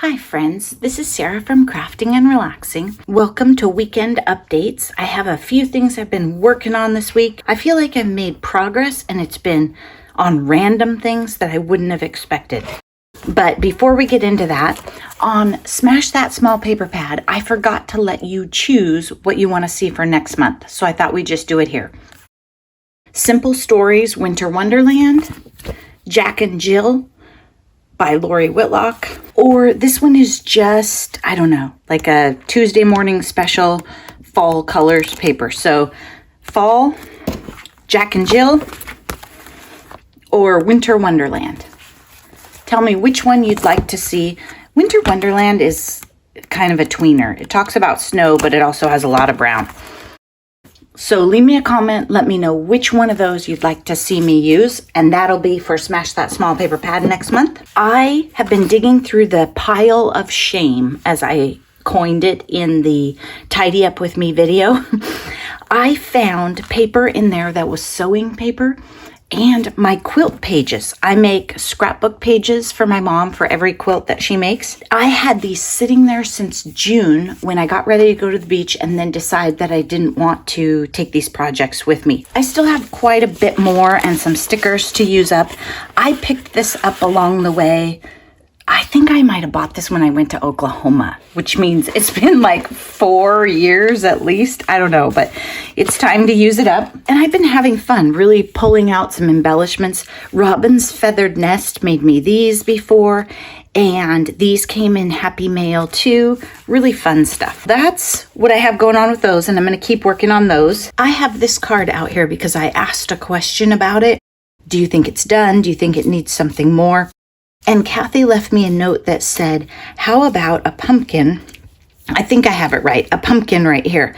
Hi friends, this is Sarah from Crafting and Relaxing. Welcome to Weekend Updates. I have a few things I've been working on this week. I feel like I've made progress and it's been on random things that I wouldn't have expected. But before we get into that, on Smash That Small Paper Pad, I forgot to let you choose what you want to see for next month. So I thought we'd just do it here. Simple Stories Winter Wonderland, Jack and Jill by Lori Whitlock, or this one is just, I don't know, like a Tuesday morning special fall colors paper. So fall, Jack and Jill, or Winter Wonderland. Tell me which one you'd like to see. Winter Wonderland is kind of a tweener. It talks about snow, but it also has a lot of brown. So leave me a comment, let me know which one of those you'd like to see me use, and that'll be for Smash That Small Paper Pad next month. I have been digging through the pile of shame, as I coined it in the Tidy Up With Me video. I found paper in there that was sewing paper and my quilt pages. I make scrapbook pages for my mom for every quilt that she makes. I had these sitting there since June when I got ready to go to the beach and then decided that I didn't want to take these projects with me. I still have quite a bit more and some stickers to use up. I picked this up along the way. I think I might have bought this when I went to Oklahoma, which means it's been like 4 years at least. I don't know, but it's time to use it up. And I've been having fun really pulling out some embellishments. Robin's Feathered Nest made me these before, and these came in Happy Mail too. Really fun stuff. That's what I have going on with those, and I'm going to keep working on those. I have this card out here because I asked a question about it. Do you think it's done? Do you think it needs something more? And Kathy left me a note that said, how about a pumpkin? I think I have it right. A pumpkin right here.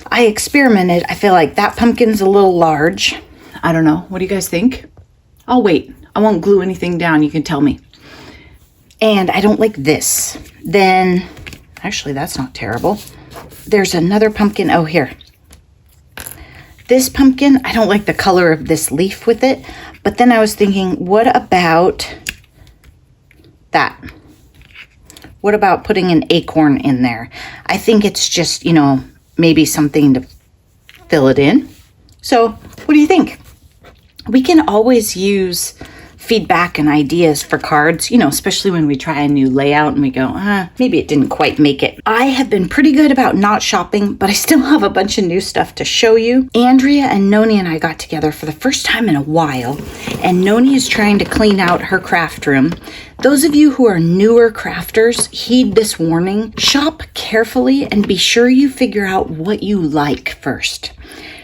I experimented. I feel like that pumpkin's a little large. I don't know. What do you guys think? I'll wait. I won't glue anything down. You can tell me. And I don't like this. Then, actually, that's not terrible. There's another pumpkin. Oh, here. This pumpkin, I don't like the color of this leaf with it. But then I was thinking, what about that? What about putting an acorn in there? I think it's just, maybe something to fill it in. So what do you think? We can always use feedback and ideas for cards, especially when we try a new layout and we go, maybe it didn't quite make it. I have been pretty good about not shopping, but I still have a bunch of new stuff to show you. Andrea and Noni and I got together for the first time in a while, and Noni is trying to clean out her craft room. Those of you who are newer crafters, heed this warning. Shop carefully and be sure you figure out what you like first.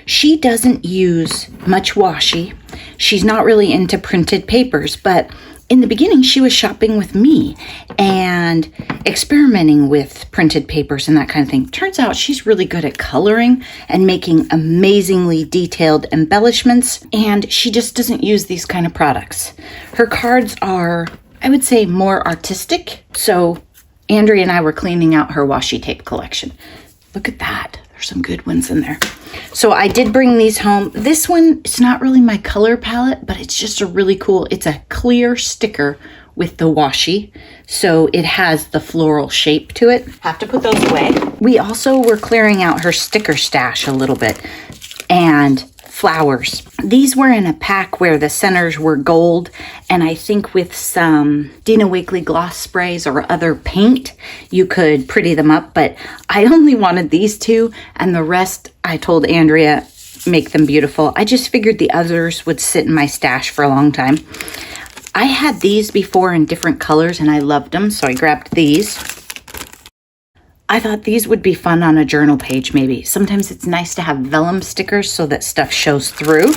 She doesn't use much washi. She's not really into printed papers, but in the beginning she was shopping with me and experimenting with printed papers and that kind of thing. Turns out she's really good at coloring and making amazingly detailed embellishments, and she just doesn't use these kind of products. Her cards are, I would say, more artistic. So Andrea and I were cleaning out her washi tape collection. Look at that. There's some good ones in there. So I did bring these home. This one, it's not really my color palette, but it's just a really cool, it's a clear sticker with the washi. So it has the floral shape to it. Have to put those away. We also were clearing out her sticker stash a little bit, and flowers. These were in a pack where the centers were gold, and I think with some Dina Wakley gloss sprays or other paint, you could pretty them up, but I only wanted these two, and the rest I told Andrea, make them beautiful. I just figured the others would sit in my stash for a long time. I had these before in different colors, and I loved them, so I grabbed these. I thought these would be fun on a journal page maybe. Sometimes it's nice to have vellum stickers so that stuff shows through.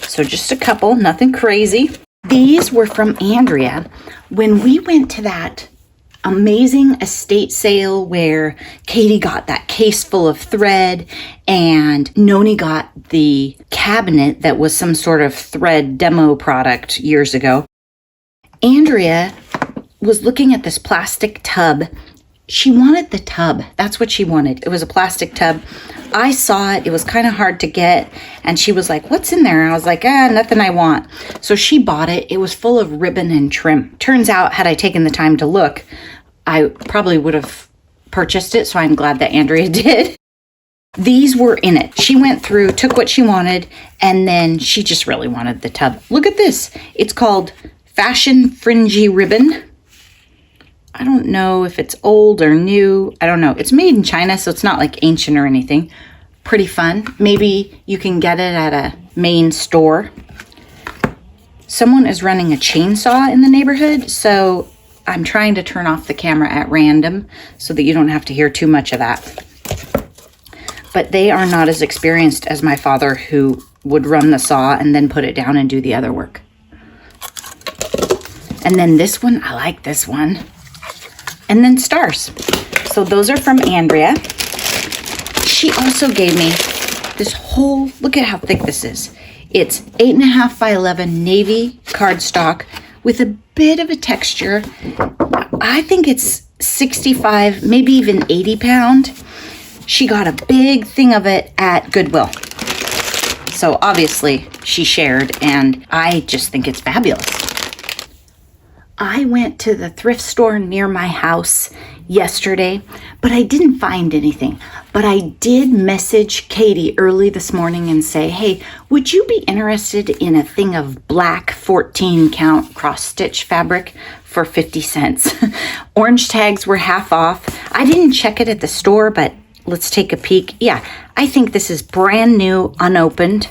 So just a couple, nothing crazy. These were from Andrea. When we went to that amazing estate sale where Katie got that case full of thread and Noni got the cabinet that was some sort of thread demo product years ago, Andrea was looking at this plastic tub she wanted the tub. That's what she wanted. It was a plastic tub. I saw it. It was kind of hard to get. And she was like, what's in there? And I was like, nothing I want. So she bought it. It was full of ribbon and trim. Turns out, had I taken the time to look, I probably would have purchased it. So I'm glad that Andrea did. These were in it. She went through, took what she wanted, and then she just really wanted the tub. Look at this. It's called Fashion Fringy Ribbon. I don't know if it's old or new. I don't know. It's made in China, so it's not like ancient or anything. Pretty fun. Maybe you can get it at a main store. Someone is running a chainsaw in the neighborhood, so I'm trying to turn off the camera at random so that you don't have to hear too much of that. But they are not as experienced as my father, who would run the saw and then put it down and do the other work. And then this one, I like this one. And then stars. So those are from Andrea. She also gave me this whole, look at how thick this is. It's 8.5 by 11 navy cardstock with a bit of a texture. I think it's 65, maybe even 80 pound. She got a big thing of it at Goodwill. So obviously she shared, and I just think it's fabulous. I went to the thrift store near my house yesterday, but I didn't find anything. But I did message Katie early this morning and say, hey, would you be interested in a thing of black 14 count cross stitch fabric for 50 cents? Orange tags were half off. I didn't check it at the store, but let's take a peek. Yeah, I think this is brand new, unopened.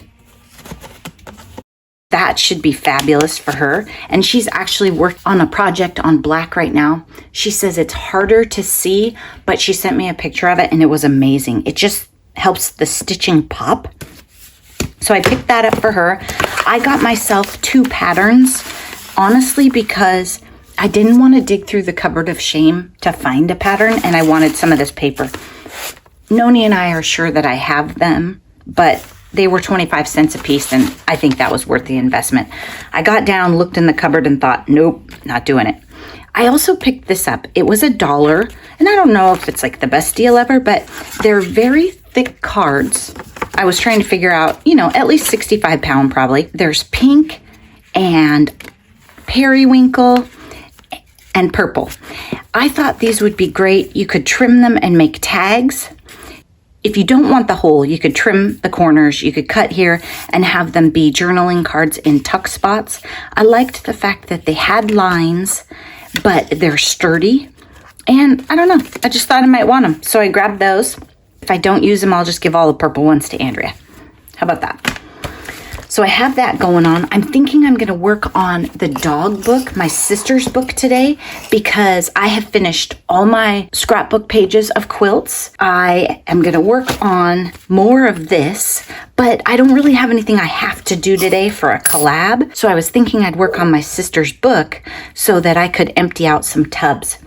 That should be fabulous for her. And she's actually worked on a project on black right now. She says it's harder to see, but she sent me a picture of it and it was amazing. It just helps the stitching pop. So I picked that up for her. I got myself 2 patterns, honestly, because I didn't want to dig through the cupboard of shame to find a pattern, and I wanted some of this paper. Noni and I are sure that I have them, but they were 25 cents a piece, and I think that was worth the investment. I got down, looked in the cupboard, and thought, nope, not doing it. I also picked this up. It was $1, and I don't know if it's like the best deal ever, but they're very thick cards. I was trying to figure out, at least 65 pound probably. There's pink and periwinkle and purple. I thought these would be great. You could trim them and make tags. If you don't want the whole, you could trim the corners, you could cut here and have them be journaling cards in tuck spots. I liked the fact that they had lines, but they're sturdy. And I don't know, I just thought I might want them. So I grabbed those. If I don't use them, I'll just give all the purple ones to Andrea. How about that? So I have that going on. I'm thinking I'm going to work on the dog book, my sister's book today, because I have finished all my scrapbook pages of quilts. I am going to work on more of this, but I don't really have anything I have to do today for a collab. So I was thinking I'd work on my sister's book so that I could empty out some tubs.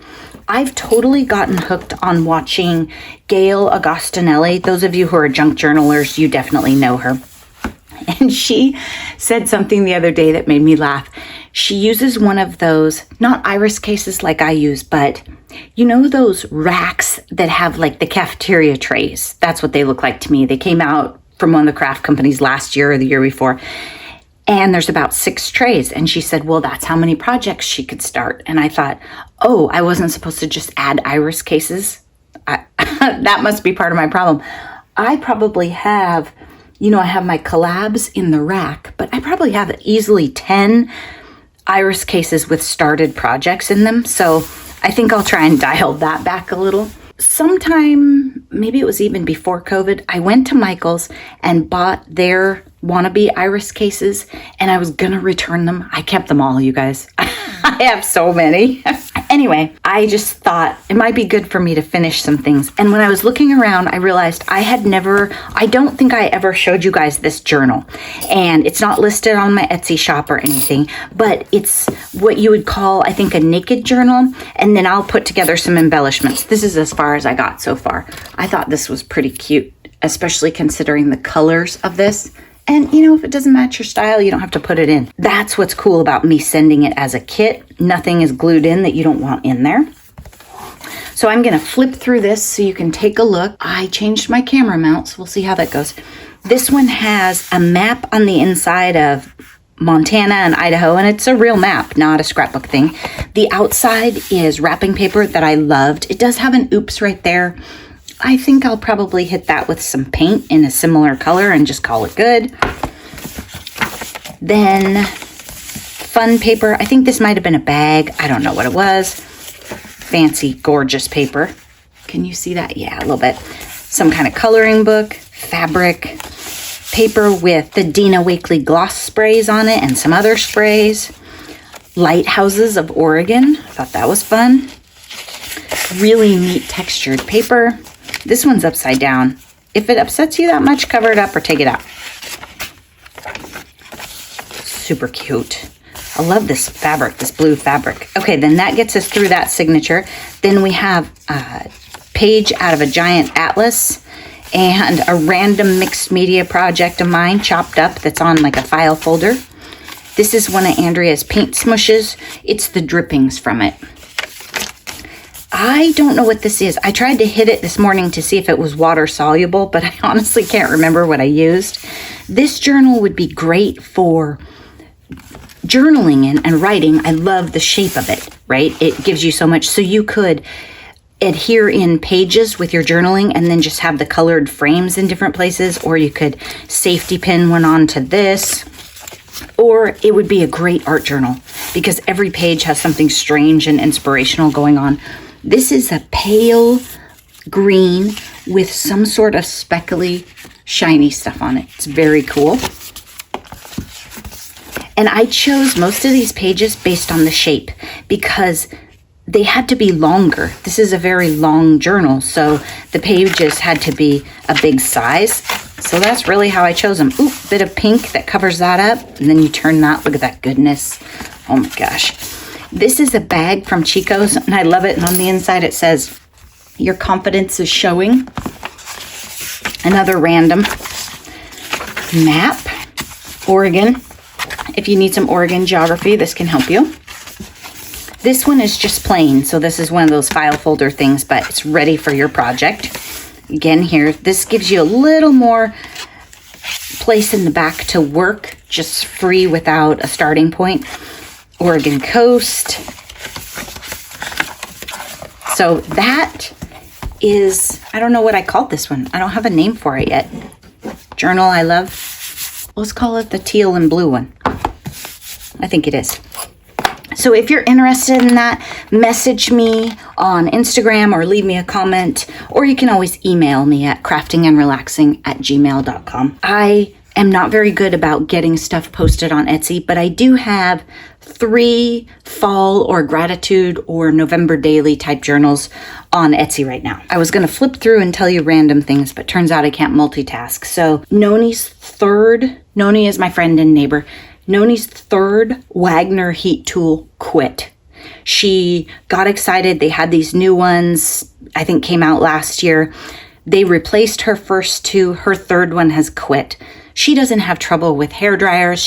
I've totally gotten hooked on watching Gail Agostinelli. Those of you who are junk journalers, you definitely know her. And she said something the other day that made me laugh. She uses one of those, not iris cases like I use, but those racks that have like the cafeteria trays. That's what they look like to me. They came out from one of the craft companies last year or the year before. And there's about 6 trays. And she said, well, that's how many projects she could start. And I thought, oh, I wasn't supposed to just add iris cases. That must be part of my problem. I probably have... I have my collabs in the rack, but I probably have easily 10 iris cases with started projects in them. So I think I'll try and dial that back a little. Sometime, maybe it was even before COVID, I went to Michael's and bought their wannabe iris cases, and I was going to return them. I kept them all, you guys. I have so many. Anyway, I just thought it might be good for me to finish some things. And when I was looking around, I realized I don't think I ever showed you guys this journal. And it's not listed on my Etsy shop or anything, but it's what you would call, I think, a naked journal. And then I'll put together some embellishments. This is as far as I got so far. I thought this was pretty cute, especially considering the colors of this. And, if it doesn't match your style, you don't have to put it in. That's what's cool about me sending it as a kit. Nothing is glued in that you don't want in there. So I'm going to flip through this so you can take a look. I changed my camera mount, so we'll see how that goes. This one has a map on the inside of Montana and Idaho, and it's a real map, not a scrapbook thing. The outside is wrapping paper that I loved. It does have an oops right there. I think I'll probably hit that with some paint in a similar color and just call it good. Then fun paper. I think this might have been a bag. I don't know what it was. Fancy, gorgeous paper. Can you see that? Yeah, a little bit. Some kind of coloring book, fabric, paper with the Dina Wakley gloss sprays on it and some other sprays. Lighthouses of Oregon. I thought that was fun. Really neat textured paper. This one's upside down. If it upsets you that much, cover it up or take it out. Super cute. I love this fabric, this blue fabric. Okay, then that gets us through that signature. Then we have a page out of a giant atlas and a random mixed media project of mine chopped up that's on like a file folder. This is one of Andrea's paint smushes. It's the drippings from it. I don't know what this is. I tried to hit it this morning to see if it was water soluble, but I honestly can't remember what I used. This journal would be great for journaling and writing. I love the shape of it, right? It gives you so much. So you could adhere in pages with your journaling and then just have the colored frames in different places, or you could safety pin one onto this, or it would be a great art journal because every page has something strange and inspirational going on. This is a pale green with some sort of speckly, shiny stuff on it. It's very cool. And I chose most of these pages based on the shape because they had to be longer. This is a very long journal, so the pages had to be a big size. So that's really how I chose them. Ooh, bit of pink that covers that up. And then you turn that. Look at that goodness. Oh my gosh. This is a bag from Chico's, and I love it. And on the inside it says, "Your confidence is showing." Another random map. Oregon. If you need some Oregon geography, this can help you. This one is just plain, so this is one of those file folder things, but it's ready for your project. Again, here, this gives you a little more place in the back to work, just free without a starting point. Oregon coast. So that is, I don't know what I called this one. I don't have a name for it yet. Journal I love. Let's call it the teal and blue one. I think it is. So if you're interested in that, message me on Instagram or leave me a comment, or you can always email me at craftingandrelaxing@gmail.com. I am not very good about getting stuff posted on Etsy, but I do have 3 fall or gratitude or November daily type journals on Etsy right now. I was going to flip through and tell you random things, but turns out I can't multitask. So Noni is my friend and neighbor. Noni's third Wagner heat tool quit. She got excited. They had these new ones, I think came out last year. They replaced her first 2. Her third one has quit. She doesn't have trouble with hair dryers.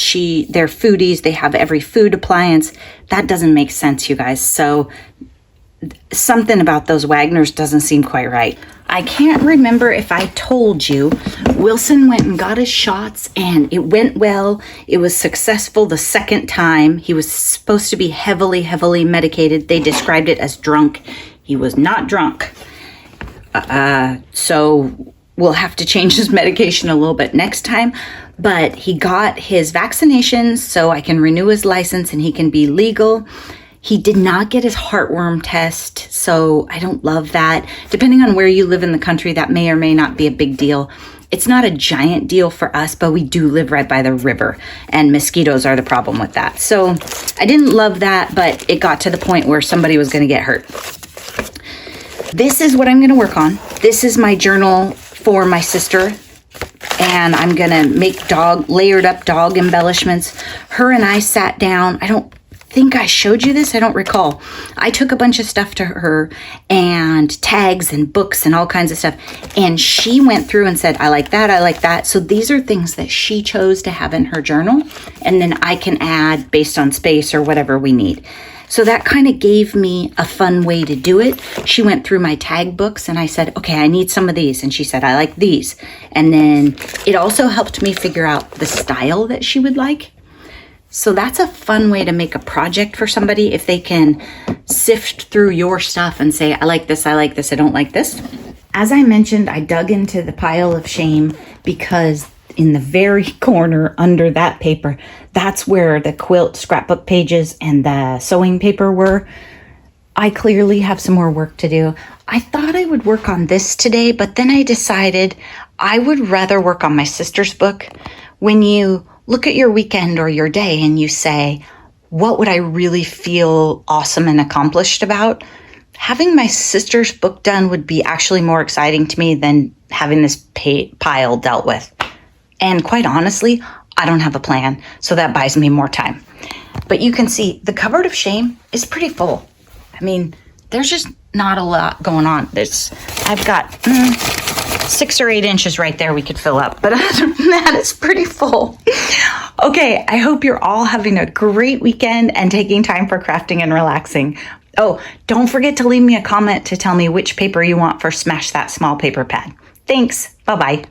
They're foodies. They have every food appliance. That doesn't make sense, you guys. So something about those Wagners doesn't seem quite right. I can't remember if I told you, Wilson went and got his shots and it went well. It was successful the second time. He was supposed to be heavily medicated. They described it as drunk. He was not drunk. So we'll have to change his medication a little bit next time. But he got his vaccinations so I can renew his license and he can be legal. He did not get his heartworm test, so I don't love that. Depending on where you live in the country, that may or may not be a big deal. It's not a giant deal for us, but we do live right by the river, and mosquitoes are the problem with that. So I didn't love that, but it got to the point where somebody was going to get hurt. This is what I'm going to work on. This is my journal for my sister, and I'm going to make layered up dog embellishments. Her and I sat down. I don't think I showed you this. I don't recall. I took a bunch of stuff to her and tags and books and all kinds of stuff. And she went through and said, I like that. I like that. So these are things that she chose to have in her journal. And then I can add based on space or whatever we need. So that kind of gave me a fun way to do it. She went through my tag books and I said, okay, I need some of these. And she said, I like these. And then it also helped me figure out the style that she would like. So that's a fun way to make a project for somebody if they can sift through your stuff and say, I like this, I don't like this. As I mentioned, I dug into the pile of shame because in the very corner under that paper, that's where the quilt scrapbook pages and the sewing paper were. I clearly have some more work to do. I thought I would work on this today, but then I decided I would rather work on my sister's book. When you look at your weekend or your day and you say, what would I really feel awesome and accomplished about? Having my sister's book done would be actually more exciting to me than having this pile dealt with. And quite honestly, I don't have a plan, so that buys me more time. But you can see the cupboard of shame is pretty full. I mean, there's just not a lot going on. I've got 6 or 8 inches right there we could fill up. But other than that, it's pretty full. Okay, I hope you're all having a great weekend and taking time for crafting and relaxing. Oh, don't forget to leave me a comment to tell me which paper you want for Smash That Small Paper Pad. Thanks. Bye-bye.